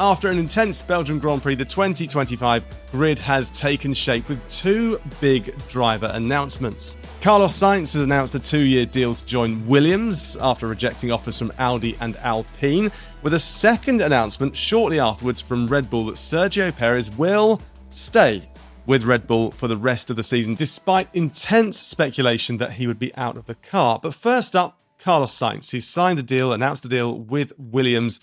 After an intense Belgian Grand Prix, the 2025 grid has taken shape with two big driver announcements. Carlos Sainz has announced a 2-year deal to join Williams after rejecting offers from Audi and Alpine, with a second announcement shortly afterwards from Red Bull that Sergio Perez will stay with Red Bull for the rest of the season, despite intense speculation that he would be out of the car. But first up, Carlos Sainz. He's announced a deal with Williams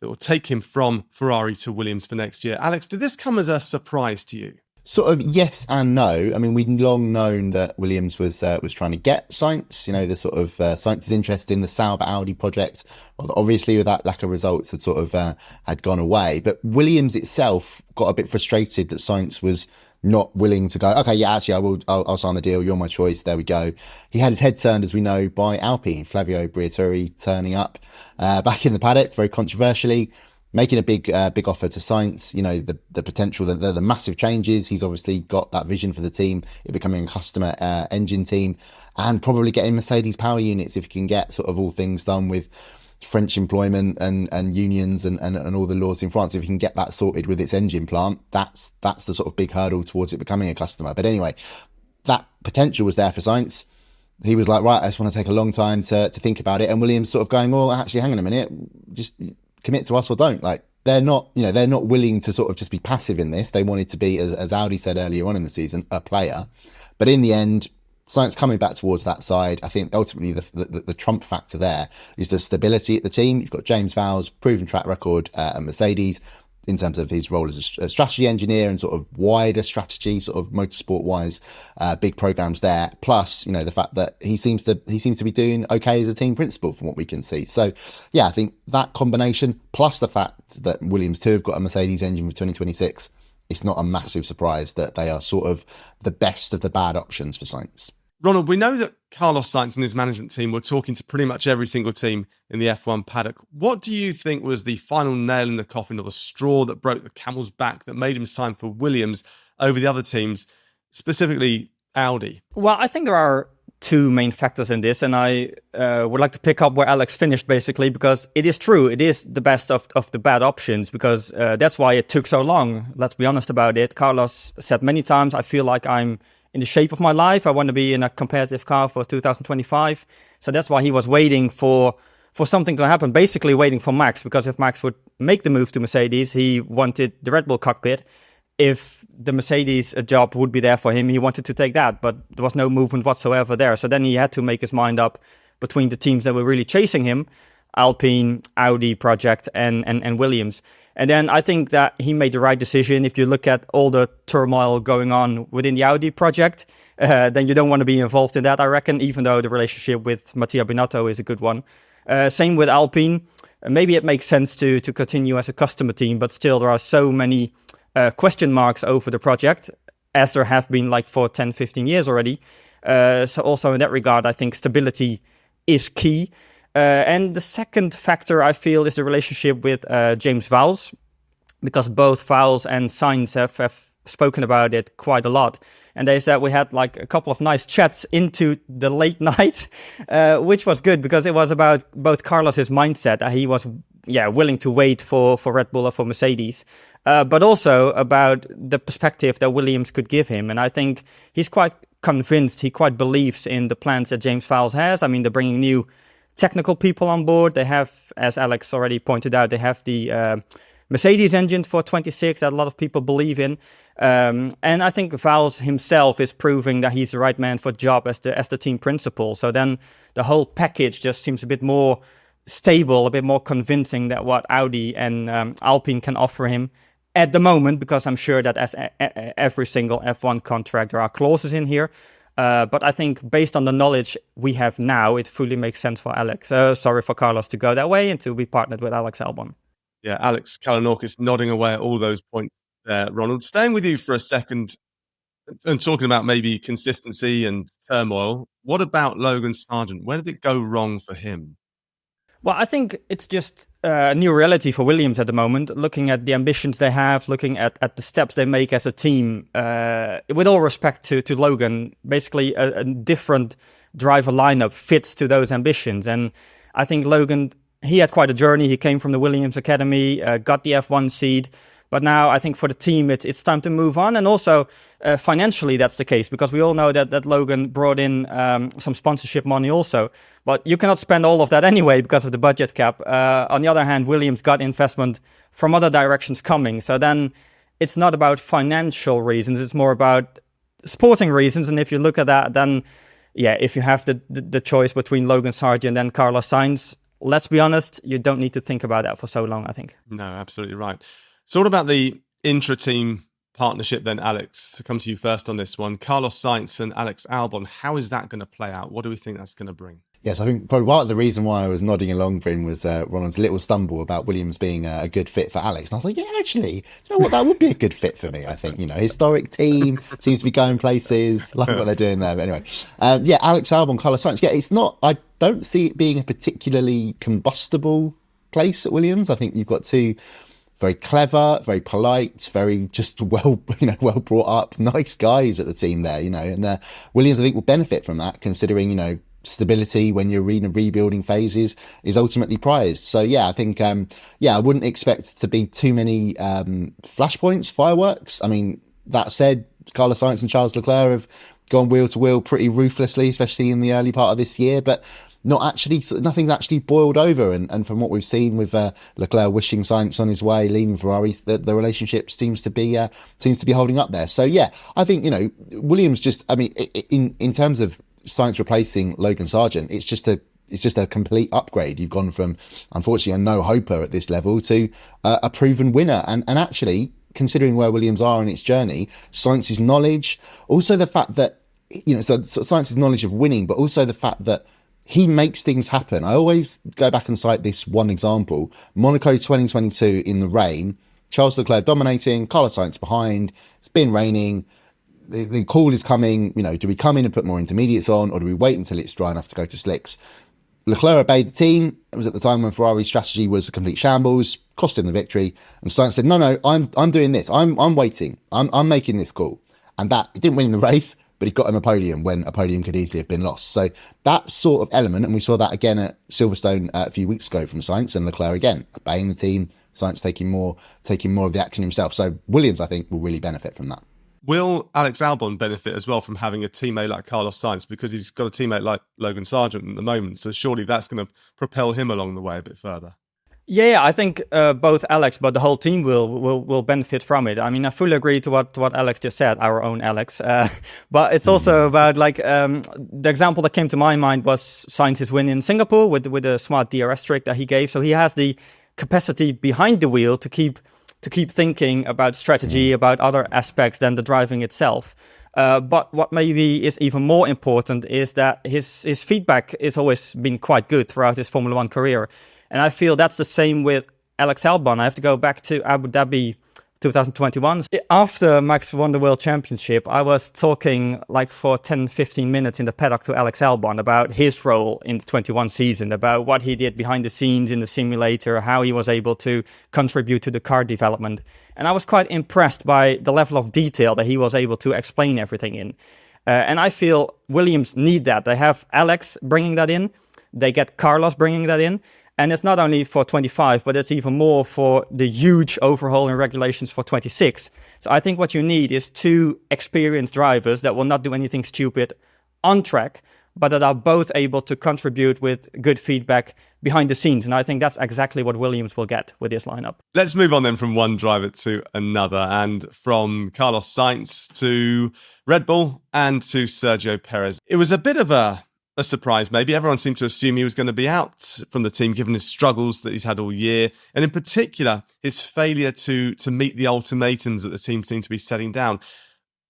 that will take him from Ferrari to Williams for next year. Alex, did this come as a surprise to you? Sort of yes and no. I mean, we'd long known that Williams was trying to get Sainz. You know, the sort of Sainz's interest in the Sauber Audi project. Well, obviously, with that lack of results, had sort of had gone away. But Williams itself got a bit frustrated that Sainz was not willing to go, okay, yeah, actually, I'll sign the deal. You're my choice. There we go. He had his head turned, as we know, by Alpine. Flavio Briatore turning up back in the paddock, very controversially, making a big offer to Sainz. You know, the potential, the massive changes. He's obviously got that vision for the team, it becoming a customer engine team, and probably getting Mercedes power units if he can get sort of all things done with French employment and unions and all the laws in France. If you can get that sorted with its engine plant, that's the sort of big hurdle towards it becoming a customer. But anyway, that potential was there for Sainz. He was like, right, I just want to take a long time to think about it. And Williams sort of going, well, actually, hang on a minute, just commit to us or don't. Like, they're not willing to sort of just be passive in this. They wanted to be, as Audi said earlier on in the season, a player. But in the end, Sainz coming back towards that side, I think ultimately the trump factor there is the stability at the team. You've got James Vowles, proven track record at Mercedes in terms of his role as a strategy engineer and sort of wider strategy, sort of motorsport wise, big programs there. Plus, you know, the fact that he seems to be doing okay as a team principal from what we can see. So yeah, I think that combination plus the fact that Williams too have got a Mercedes engine for 2026. It's not a massive surprise that they are sort of the best of the bad options for Sainz. Ronald, we know that Carlos Sainz and his management team were talking to pretty much every single team in the F1 paddock. What do you think was the final nail in the coffin, or the straw that broke the camel's back that made him sign for Williams over the other teams, specifically Audi? Well, I think there are two main factors in this, and I would like to pick up where Alex finished, basically, because it is true, it is the best of the bad options, because that's why it took so long. Let's be honest about it. Carlos said many times, I feel like I'm in the shape of my life. I want to be in a competitive car for 2025. So that's why he was waiting for something to happen, basically waiting for Max, because if Max would make the move to Mercedes, he wanted the Red Bull cockpit. If the Mercedes job would be there for him, he wanted to take that, but there was no movement whatsoever there. So then he had to make his mind up between the teams that were really chasing him, Alpine, Audi project, and Williams. And then I think that he made the right decision. If you look at all the turmoil going on within the Audi project, then you don't want to be involved in that, I reckon, even though the relationship with Mattia Binotto is a good one. Same with Alpine. Maybe it makes sense to continue as a customer team, but still there are so many question marks over the project, as there have been like for 10, 15 years already. So also in that regard, I think stability is key. And the second factor, I feel, is the relationship with James Vowles, because both Vowles and Sainz have spoken about it quite a lot. And they said we had like a couple of nice chats into the late night, which was good because it was about both Carlos's mindset. He was willing to wait for Red Bull or for Mercedes, but also about the perspective that Williams could give him. And I think he's quite convinced, he quite believes in the plans that James Vowles has. I mean, they're bringing new technical people on board. They have, as Alex already pointed out, they have the Mercedes engine for 26 that a lot of people believe in. And I think Vowles himself is proving that he's the right man for the job as the team principal. So then the whole package just seems a bit more stable, a bit more convincing that what Audi and Alpine can offer him at the moment, because I'm sure that as every single F1 contract, there are clauses in here. But I think based on the knowledge we have now, it fully makes sense for for Carlos to go that way and to be partnered with Alex Albon. Yeah, Alex Kalinauckas nodding away at all those points there. Ronald, staying with you for a second and talking about maybe consistency and turmoil, what about Logan Sargeant? Where did it go wrong for him? Well, I think it's just a new reality for Williams at the moment, looking at the ambitions they have, looking at the steps they make as a team. With all respect to Logan, basically a different driver lineup fits to those ambitions. And I think Logan he had quite a journey. He came from the Williams Academy, got the F1 seed. But now I think for the team, it's time to move on. And also financially, that's the case, because we all know that Logan brought in some sponsorship money also. But you cannot spend all of that anyway because of the budget cap. On the other hand, Williams got investment from other directions coming. So then it's not about financial reasons. It's more about sporting reasons. And if you look at that, then, yeah, if you have the choice between Logan Sargeant and Carlos Sainz, let's be honest, you don't need to think about that for so long, I think. No, absolutely right. So what about the intra-team partnership then, Alex? To come to you first on this one, Carlos Sainz and Alex Albon, how is that going to play out? What do we think that's going to bring? Yes, I think probably part of the reason why I was nodding along, Bryn, was Ronald's little stumble about Williams being a good fit for Alex. And I was like, yeah, actually, you know what, that would be a good fit for me, I think. You know, historic team, seems to be going places, like what they're doing there. But anyway, yeah, Alex Albon, Carlos Sainz. Yeah, it's not, I don't see it being a particularly combustible place at Williams. I think you've got two very clever, very polite, very just well brought up, nice guys at the team there, you know, and Williams, I think, will benefit from that, considering, you know, stability when you're in a rebuilding phases is ultimately prized. So yeah, I think, I wouldn't expect to be too many flashpoints, fireworks. I mean, that said, Carlos Sainz and Charles Leclerc have gone wheel to wheel pretty ruthlessly, especially in the early part of this year, but nothing's actually boiled over. And from what we've seen with Leclerc wishing Sainz on his way, leaving Ferrari, the relationship seems to be holding up there. So yeah, I think, you know, Williams just, I mean, in terms of Sainz replacing Logan Sargeant, it's just a complete upgrade. You've gone from, unfortunately, a no-hoper at this level to a proven winner. And actually, considering where Williams are in its journey, Sainz's knowledge, also the fact that, you know, so Sainz's knowledge of winning, but also the fact that he makes things happen. I always go back and cite this one example. Monaco 2022 in the rain, Charles Leclerc dominating, Carlos Sainz behind, it's been raining, the call is coming, you know, do we come in and put more intermediates on, or do we wait until it's dry enough to go to slicks? Leclerc obeyed the team. It was at the time when Ferrari's strategy was a complete shambles, cost him the victory. And Sainz said, no, I'm doing this. I'm waiting. I'm making this call. And that, it didn't win the race, but he got him a podium when a podium could easily have been lost. So that sort of element, and we saw that again at Silverstone a few weeks ago from Sainz, and Leclerc again, obeying the team, Sainz taking more of the action himself. So Williams, I think, will really benefit from that. Will Alex Albon benefit as well from having a teammate like Carlos Sainz, because he's got a teammate like Logan Sargeant at the moment? So surely that's going to propel him along the way a bit further. Yeah, I think both Alex, but the whole team will benefit from it. I mean, I fully agree to what Alex just said, our own Alex. But it's also about, like, the example that came to my mind was Sainz's win in Singapore with a smart DRS trick that he gave. So he has the capacity behind the wheel to keep thinking about strategy, about other aspects than the driving itself. But what maybe is even more important is that his feedback has always been quite good throughout his Formula One career. And I feel that's the same with Alex Albon. I have to go back to Abu Dhabi 2021. After Max won the World Championship, I was talking like for 10-15 minutes in the paddock to Alex Albon about his role in the 21 season, about what he did behind the scenes in the simulator, how he was able to contribute to the car development. And I was quite impressed by the level of detail that he was able to explain everything in. And I feel Williams need that. They have Alex bringing that in. They get Carlos bringing that in. And it's not only for 25, but it's even more for the huge overhaul in regulations for 26. So I think what you need is two experienced drivers that will not do anything stupid on track, but that are both able to contribute with good feedback behind the scenes. And I think that's exactly what Williams will get with this lineup. Let's move on then from one driver to another, and from Carlos Sainz to Red Bull and to Sergio Perez. It was a bit of a surprise, maybe. Everyone seemed to assume he was going to be out from the team, given his struggles that he's had all year, and in particular, his failure to meet the ultimatums that the team seemed to be setting down.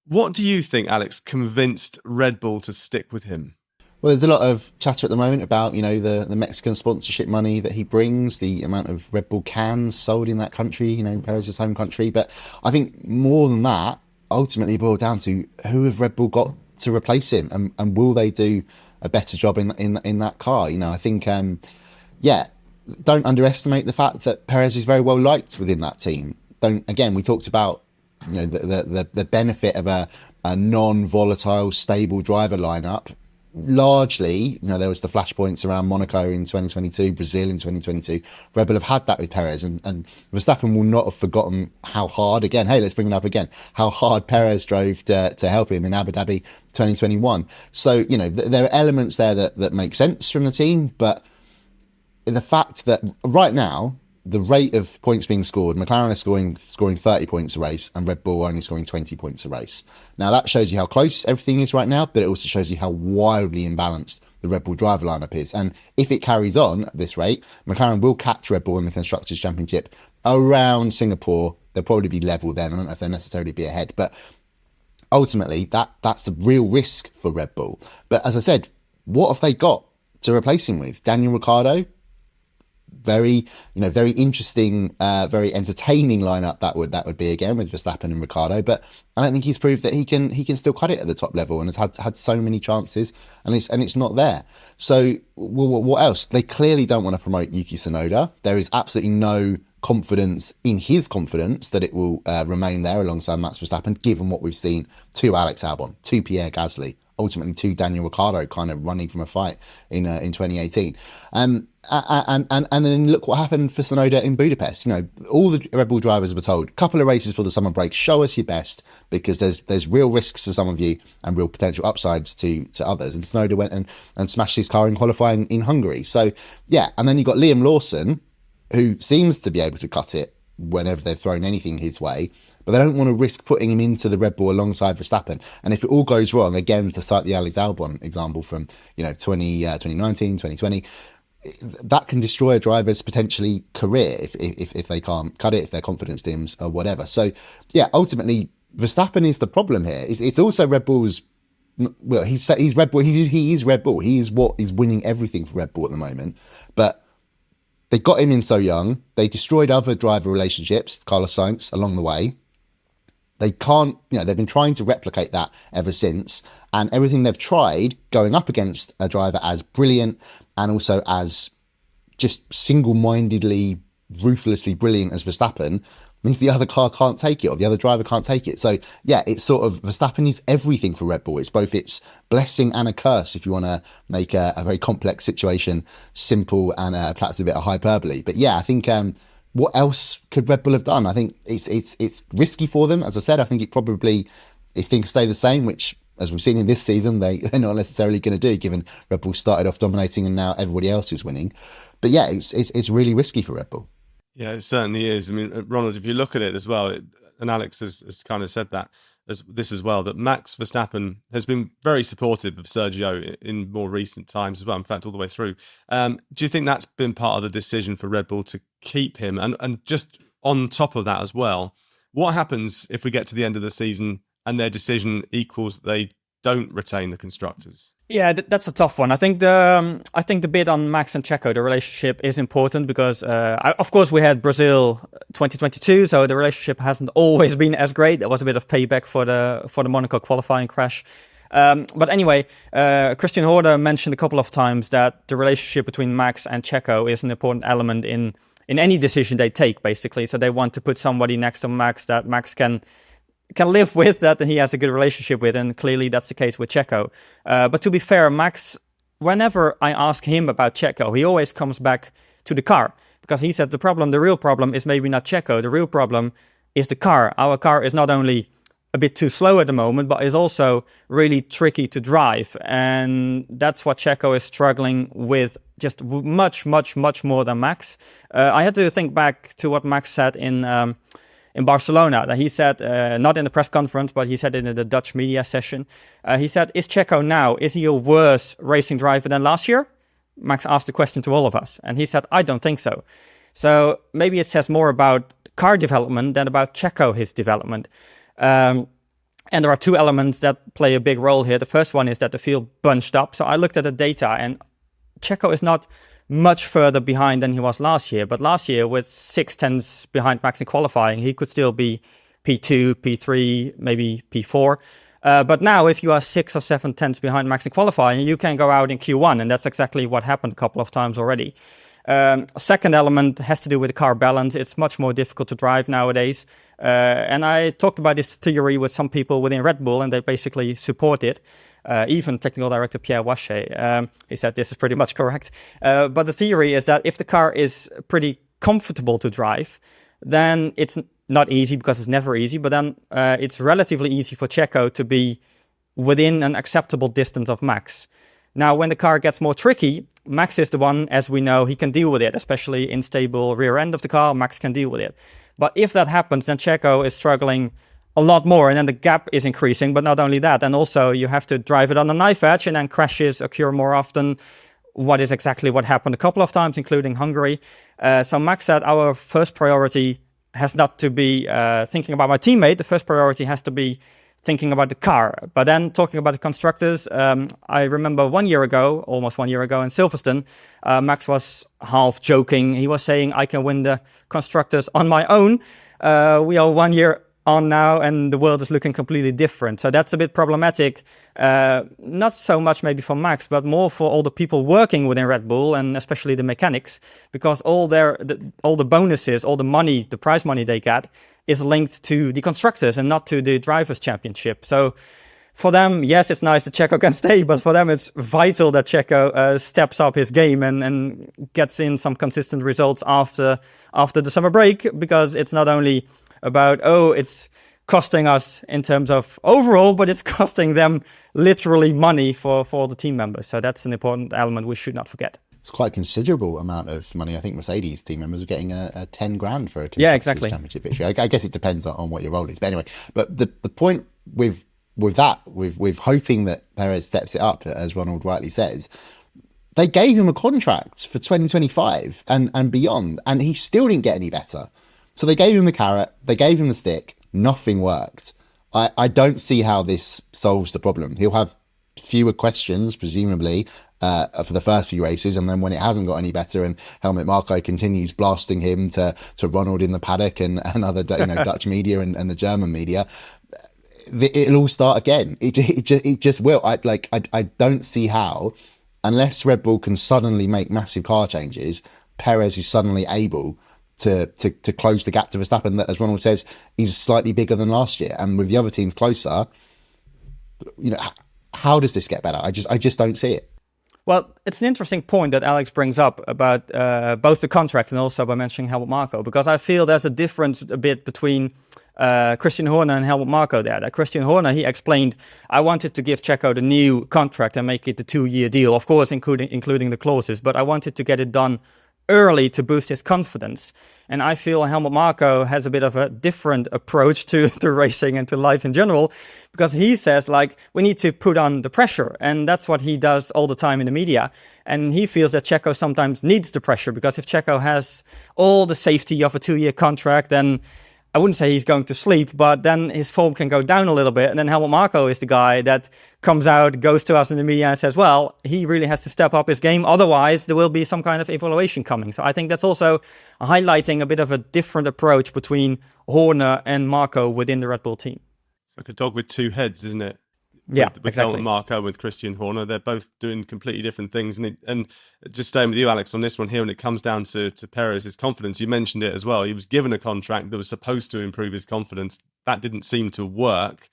What do you think, Alex, convinced Red Bull to stick with him? Well, there's a lot of chatter at the moment about, you know, the Mexican sponsorship money that he brings, the amount of Red Bull cans sold in that country, you know, Perez's home country. But I think more than that, ultimately boiled down to who have Red Bull got to replace him, and will they do a better job in that car? You know, I think, don't underestimate the fact that Perez is very well liked within that team. We talked about, you know, the benefit of a non-volatile, stable driver lineup. largely, there was the flashpoints around Monaco in 2022, Brazil in 2022. Red Bull have had that with Perez, and Verstappen will not have forgotten how hard, again, hey, let's bring it up again, how hard Perez drove to help him in Abu Dhabi 2021. So, there are elements there that make sense from the team, but the fact that right now, the rate of points being scored, McLaren is scoring 30 points a race and Red Bull only scoring 20 points a race. Now that shows you how close everything is right now, but it also shows you how wildly imbalanced the Red Bull driver lineup is. And if it carries on at this rate, McLaren will catch Red Bull in the Constructors' Championship around Singapore. They'll probably be level then. I don't know if they'll necessarily be ahead, but ultimately that's the real risk for Red Bull. But as I said, what have they got to replace him with? Daniel Ricciardo? Very interesting, very entertaining lineup that would be again with Verstappen and Ricciardo. But I don't think he's proved that he can still cut it at the top level, and has had so many chances, and it's not there. So what else? They clearly don't want to promote Yuki Tsunoda. There is absolutely no confidence in his confidence that it will remain there alongside Max Verstappen, given what we've seen to Alex Albon, to Pierre Gasly, ultimately to Daniel Ricciardo kind of running from a fight in 2018. And then look what happened for Tsunoda in Budapest. All the Red Bull drivers were told, couple of races for the summer break, show us your best, because there's real risks to some of you and real potential upsides to others. And Tsunoda went and smashed his car in qualifying in Hungary. So yeah, and then you've got Liam Lawson, who seems to be able to cut it whenever they've thrown anything his way, but they don't want to risk putting him into the Red Bull alongside Verstappen. And if it all goes wrong, again, to cite the Alex Albon example from 2019, 2020, that can destroy a driver's potentially career if they can't cut it, if their confidence dims or whatever. So yeah, ultimately Verstappen is the problem here. It's also Red Bull's. Well, he's Red Bull. He is Red Bull. He is what is winning everything for Red Bull at the moment. But they got him in so young. They destroyed other driver relationships, Carlos Sainz, along the way. They can't, they've been trying to replicate that ever since. And everything they've tried going up against a driver as brilliant and also as just single-mindedly, ruthlessly brilliant as Verstappen means the other car can't take it, or the other driver can't take it. So yeah, it's sort of, Verstappen is everything for Red Bull. It's both its blessing and a curse, if you want to make a very complex situation simple and perhaps a bit of hyperbole. But yeah, I think what else could Red Bull have done? I think it's risky for them. As I said, I think it probably, if things stay the same, which as we've seen in this season, they're not necessarily going to do, given Red Bull started off dominating and now everybody else is winning. But yeah, it's really risky for Red Bull. Yeah, it certainly is. I mean, Ronald, if you look at it as well, and Alex has kind of said that as well, that Max Verstappen has been very supportive of Sergio in more recent times as well, in fact, all the way through. Do you think that's been part of the decision for Red Bull to keep him? And just on top of that as well, what happens if we get to the end of the season and their decision equals they don't retain the constructors? Yeah, that's a tough one. I think the bit on Max and Checo, the relationship is important because, of course, we had Brazil 2022, so the relationship hasn't always been as great. There was a bit of payback for the Monaco qualifying crash. But anyway, Christian Horner mentioned a couple of times that the relationship between Max and Checo is an important element in any decision they take, basically. So they want to put somebody next to Max that Max can live with, that he has a good relationship with, and clearly that's the case with Checo. But to be fair, Max, whenever I ask him about Checo, he always comes back to the car, because he said the real problem is maybe not Checo, the real problem is the car. Our car is not only a bit too slow at the moment, but is also really tricky to drive, and that's what Checo is struggling with just much, much, much more than Max. I had to think back to what Max said in Barcelona, that he said, not in the press conference, but he said it in the Dutch media session. He said, is Checo now, is he a worse racing driver than last year? Max asked the question to all of us, and he said, I don't think so. So maybe it says more about car development than about Checo, his development. And there are two elements that play a big role here. The first one is that the field bunched up. So I looked at the data, and Checo is not much further behind than he was last year. But last year, with 6 tenths behind Max in qualifying, he could still be P2, P3, maybe P4. But now, if you are 6 or 7 tenths behind Max in qualifying, you can go out in Q1, and that's exactly what happened a couple of times already. Second element has to do with the car balance. It's much more difficult to drive nowadays. And I talked about this theory with some people within Red Bull, and they basically support it. Even technical director Pierre Wache, he said this is pretty much correct. But the theory is that if the car is pretty comfortable to drive, then it's not easy because it's never easy, but then it's relatively easy for Checo to be within an acceptable distance of Max. Now, when the car gets more tricky, Max is the one, as we know, he can deal with it, especially in stable rear end of the car, Max can deal with it. But if that happens, then Checo is struggling a lot more, and then the gap is increasing. But not only that, and also you have to drive it on a knife edge, and then crashes occur more often. What happened a couple of times, including Hungary. So Max said, our first priority has not to be thinking about my teammate. The first priority has to be thinking about the car. But then talking about the constructors, I remember almost 1 year ago in Silverstone, Max was half joking. He was saying, I can win the constructors on my own. We are 1 year on now, and the world is looking completely different. So that's a bit problematic. Not so much maybe for Max, but more for all the people working within Red Bull, and especially the mechanics, because all the bonuses, all the money, the prize money they get is linked to the constructors and not to the drivers' championship. So for them, yes, it's nice that Checo can stay, but for them it's vital that Checo steps up his game and gets in some consistent results after the summer break, because it's not only about, it's costing us in terms of overall, but it's costing them literally money for the team members. So that's an important element we should not forget. It's quite a considerable amount of money. I think Mercedes team members are getting a 10 grand for a Constructors' Championship victory. I guess it depends on what your role is. But anyway, but the point with hoping that Perez steps it up, as Ronald rightly says, they gave him a contract for 2025 and beyond, and he still didn't get any better. So they gave him the carrot, they gave him the stick, nothing worked. I don't see how this solves the problem. He'll have fewer questions, presumably, for the first few races, and then when it hasn't got any better and Helmut Marko continues blasting him to Ronald in the paddock and other Dutch media and the German media, it'll all start again. It just will. I don't see how, unless Red Bull can suddenly make massive car changes, Perez is suddenly able to close the gap to Verstappen that, as Ronald says, is slightly bigger than last year. And with the other teams closer, how does this get better? I just don't see it. Well, it's an interesting point that Alex brings up about both the contract and also by mentioning Helmut Marko, because I feel there's a difference a bit between Christian Horner and Helmut Marko there. That Christian Horner, he explained, I wanted to give Checo the new contract and make it the 2-year deal, of course, including the clauses, but I wanted to get it done early to boost his confidence. And I feel Helmut Marko has a bit of a different approach to racing and to life in general, because he says, we need to put on the pressure. And that's what he does all the time in the media. And he feels that Checo sometimes needs the pressure, because if Checo has all the safety of a 2-year contract, then I wouldn't say he's going to sleep, but then his form can go down a little bit. And then Helmut Marko is the guy that comes out, goes to us in the media and says, well, he really has to step up his game. Otherwise, there will be some kind of evaluation coming. So I think that's also highlighting a bit of a different approach between Horner and Marko within the Red Bull team. It's like a dog with two heads, isn't it? Yeah, with exactly. Marko, with Christian Horner, they're both doing completely different things. And just staying with you, Alex, on this one here, when it comes down to Perez's confidence, you mentioned it as well. He was given a contract that was supposed to improve his confidence. That didn't seem to work.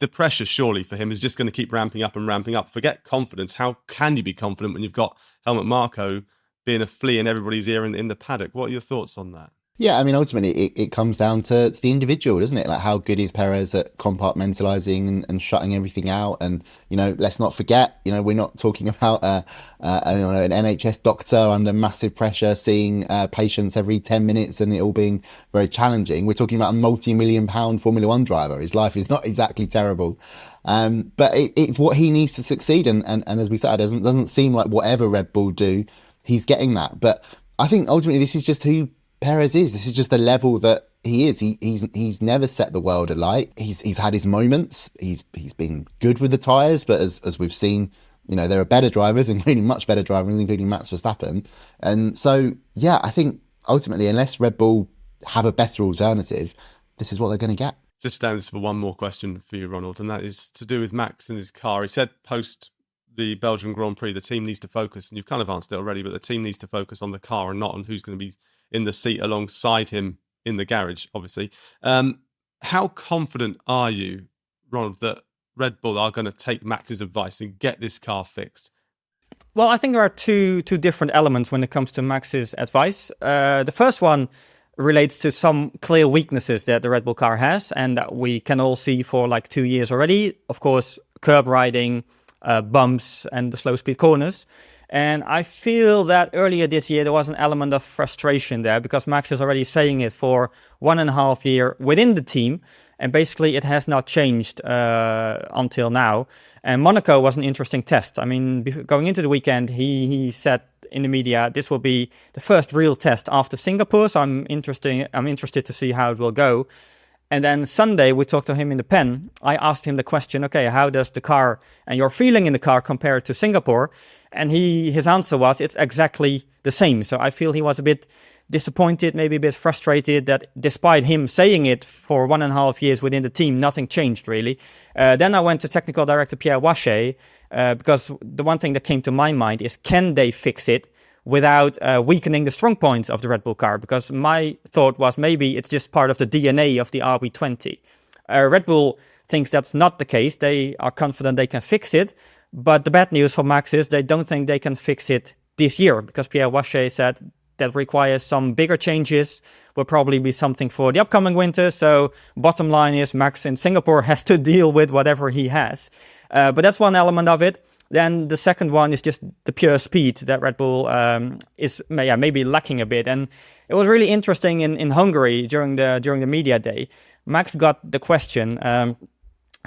The pressure, surely, for him is just going to keep ramping up and ramping up. Forget confidence. How can you be confident when you've got Helmut Marko being a flea in everybody's ear in the paddock? What are your thoughts on that? Yeah, I mean, ultimately, it comes down to the individual, doesn't it? Like, how good is Perez at compartmentalizing and shutting everything out? And, let's not forget, we're not talking about an NHS doctor under massive pressure, seeing patients every 10 minutes and it all being very challenging. We're talking about a multi-million-pound Formula One driver. His life is not exactly terrible. But it's what he needs to succeed. And as we said, it doesn't seem like whatever Red Bull do, he's getting that. But I think ultimately this is just who Perez is. This is just the level that he is. He's never set the world alight. He's had his moments. He's been good with the tyres, but as we've seen, there are better drivers, including much better drivers, including Max Verstappen. And so, yeah, I think ultimately, unless Red Bull have a better alternative, this is what they're going to get. Just stands for one more question for you, Ronald, and that is to do with Max and his car. He said post the Belgian Grand Prix, the team needs to focus, and you've kind of answered it already, but the team needs to focus on the car and not on who's going to be in the seat alongside him in the garage, obviously. How confident are you, Ronald, that Red Bull are going to take Max's advice and get this car fixed? Well, I think there are two different elements when it comes to Max's advice. The first one relates to some clear weaknesses that the Red Bull car has and that we can all see for like 2 years already. Of course, curb riding, bumps and the slow speed corners. And I feel that earlier this year there was an element of frustration there because Max is already saying it for 1.5 years within the team. And basically it has not changed until now. And Monaco was an interesting test. I mean, going into the weekend, he said in the media, this will be the first real test after Singapore. So I'm interested to see how it will go. And then Sunday, we talked to him in the pen. I asked him the question, okay, how does the car and your feeling in the car compare to Singapore? And his answer was, it's exactly the same. So I feel he was a bit disappointed, maybe a bit frustrated that despite him saying it for 1.5 years within the team, nothing changed really. Then I went to technical director Pierre Wache because the one thing that came to my mind is, can they fix it without weakening the strong points of the Red Bull car? Because my thought was maybe it's just part of the DNA of the RB20. Red Bull thinks that's not the case. They are confident they can fix it. But the bad news for Max is they don't think they can fix it this year because Pierre Wache said that requires some bigger changes, will probably be something for the upcoming winter. So bottom line is Max in Singapore has to deal with whatever he has. But that's one element of it. Then the second one is just the pure speed that Red Bull is maybe lacking a bit. And it was really interesting in Hungary during the media day. Max got the question,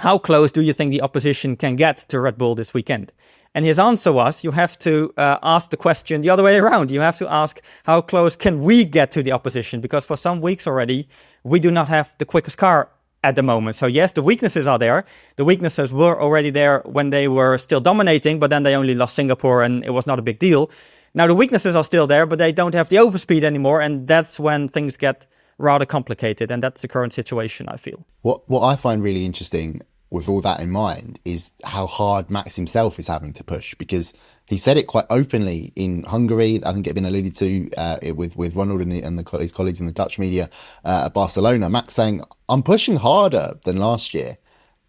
how close do you think the opposition can get to Red Bull this weekend? And his answer was, you have to ask the question the other way around. You have to ask, how close can we get to the opposition? Because for some weeks already, we do not have the quickest car at the moment. So yes, the weaknesses are there. The weaknesses were already there when they were still dominating, but then they only lost Singapore and it was not a big deal. Now the weaknesses are still there, but they don't have the overspeed anymore. And that's when things get rather complicated. And that's the current situation, I feel. What I find really interesting with all that in mind is how hard Max himself is having to push, because he said it quite openly in Hungary. I think it had been alluded to with Ronald and his colleagues in the Dutch media at Barcelona. Max saying, I'm pushing harder than last year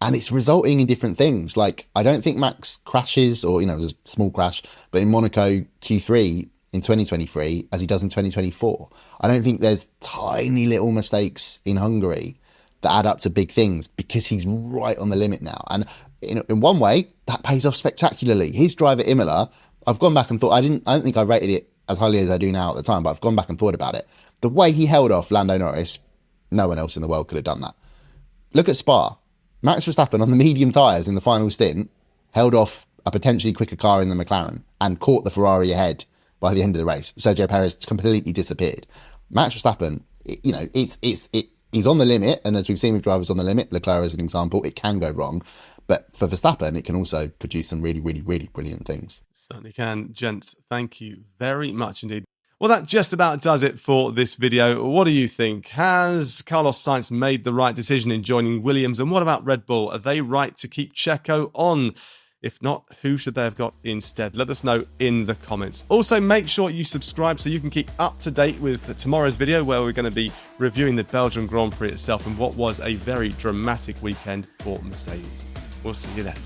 and it's resulting in different things. Like, I don't think Max crashes, or, it was a small crash, but in Monaco Q3 in 2023 as he does in 2024. I don't think there's tiny little mistakes in Hungary that add up to big things, because he's right on the limit now. And in one way, that pays off spectacularly. His drive at Imola, I've gone back and thought, I don't think I rated it as highly as I do now at the time, but I've gone back and thought about it. The way he held off Lando Norris, no one else in the world could have done that. Look at Spa. Max Verstappen on the medium tyres in the final stint held off a potentially quicker car in the McLaren and caught the Ferrari ahead by the end of the race. Sergio Perez completely disappeared. Max Verstappen, he's on the limit, and as we've seen with drivers on the limit, Leclerc as an example, it can go wrong. But for Verstappen, it can also produce some really, really, really brilliant things. Certainly can. Gents, thank you very much indeed. Well, that just about does it for this video. What do you think? Has Carlos Sainz made the right decision in joining Williams? And what about Red Bull? Are they right to keep Checo on? If not, who should they have got instead? Let us know in the comments. Also, make sure you subscribe so you can keep up to date with tomorrow's video, where we're going to be reviewing the Belgian Grand Prix itself and what was a very dramatic weekend for Mercedes. We'll see you then.